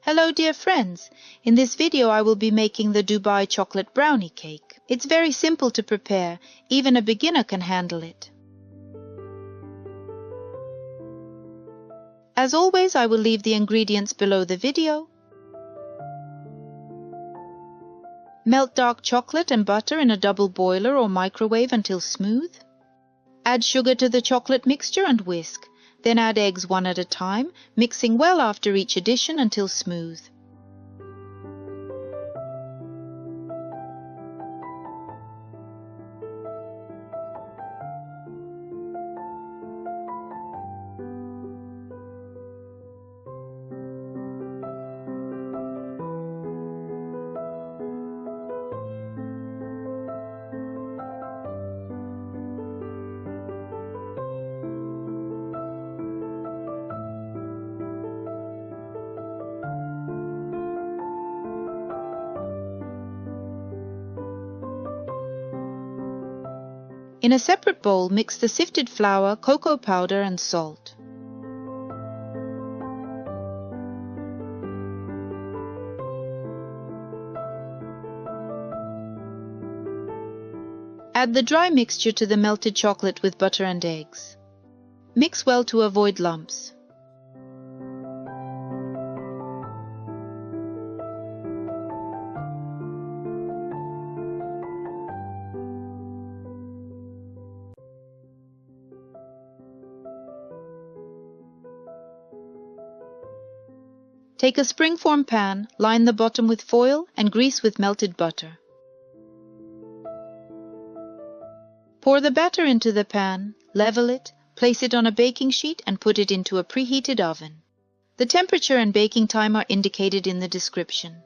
Hello dear friends, in this video I will be making the Dubai chocolate brownie cake. It's very simple to prepare, even a beginner can handle it. As always, I will leave the ingredients below the video. Melt dark chocolate and butter in a double boiler or microwave until smooth. Add sugar to the chocolate mixture and whisk. Then add eggs one at a time, mixing well after each addition until smooth. In a separate bowl, mix the sifted flour, cocoa powder and salt. Add the dry mixture to the melted chocolate with butter and eggs. Mix well to avoid lumps. Take a springform pan, line the bottom with foil and grease with melted butter. Pour the batter into the pan, level it, place it on a baking sheet and put it into a preheated oven. The temperature and baking time are indicated in the description.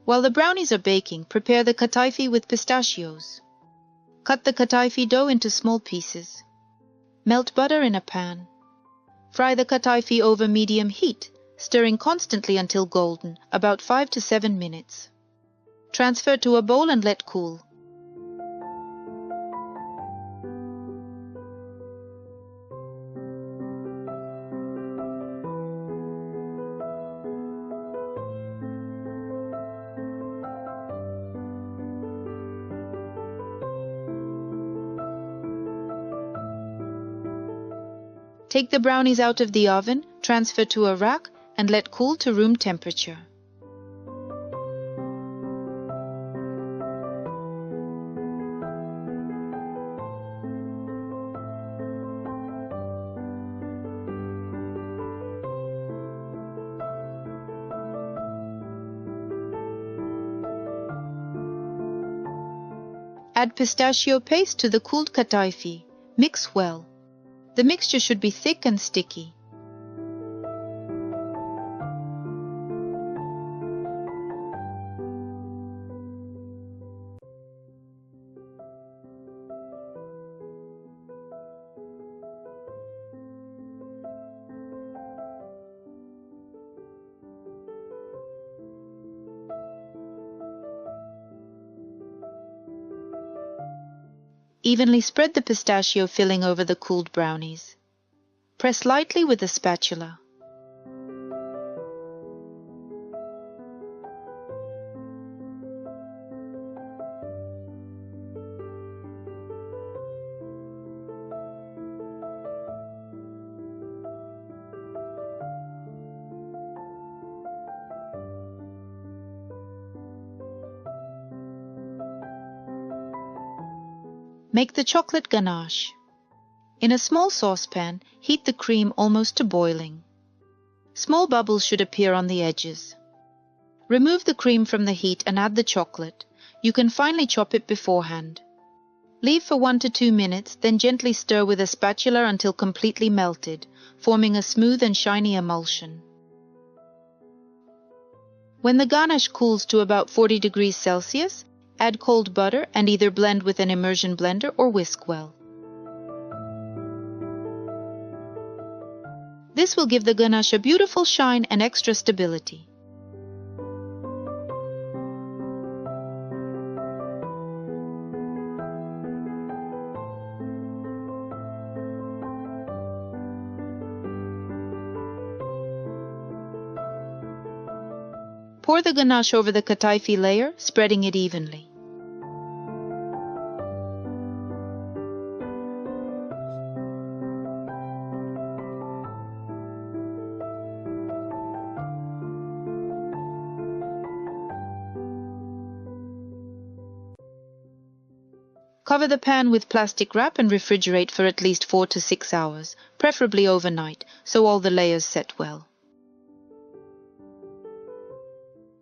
While the brownies are baking, prepare the Kataifi with pistachios. Cut the Kataifi dough into small pieces. Melt butter in a pan. Fry the Kataifi over medium heat, stirring constantly until golden, about 5 to 7 minutes. Transfer to a bowl and let cool. Take the brownies out of the oven, transfer to a rack, and let cool to room temperature. Add pistachio paste to the cooled Kataifi. Mix well. The mixture should be thick and sticky. Evenly spread the pistachio filling over the cooled brownies. Press lightly with a spatula. Make the chocolate ganache. In a small saucepan, heat the cream almost to boiling. Small bubbles should appear on the edges. Remove the cream from the heat and add the chocolate. You can finely chop it beforehand. Leave for 1 to 2 minutes, then gently stir with a spatula until completely melted, forming a smooth and shiny emulsion. When the ganache cools to about 40 degrees Celsius, add cold butter and either blend with an immersion blender or whisk well. This will give the ganache a beautiful shine and extra stability. Pour the ganache over the Kataifi layer, spreading it evenly. Cover the pan with plastic wrap and refrigerate for at least 4 to 6 hours, preferably overnight, so all the layers set well.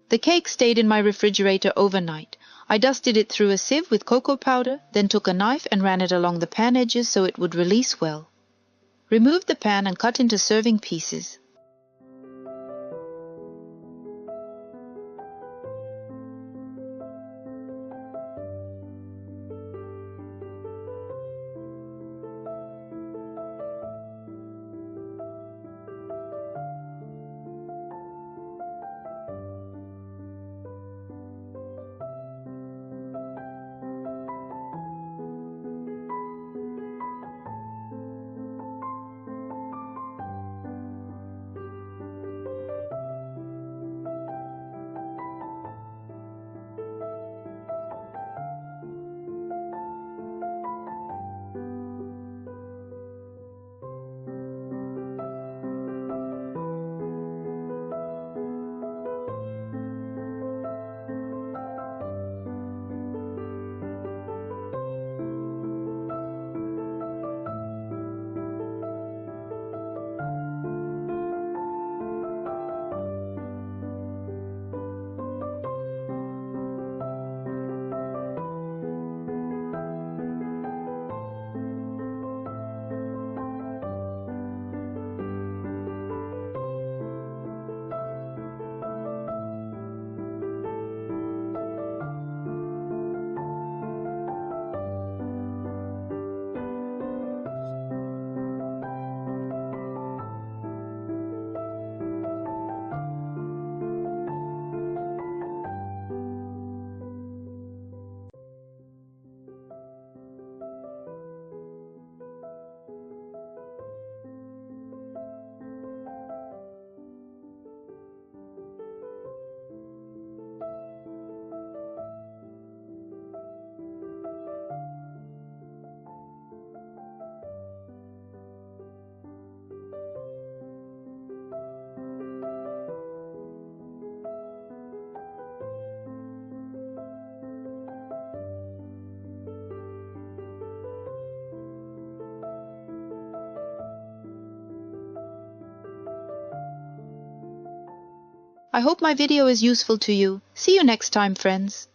The cake stayed in my refrigerator overnight. I dusted it through a sieve with cocoa powder, then took a knife and ran it along the pan edges so it would release well. Remove the pan and cut into serving pieces. I hope my video is useful to you. See you next time, friends.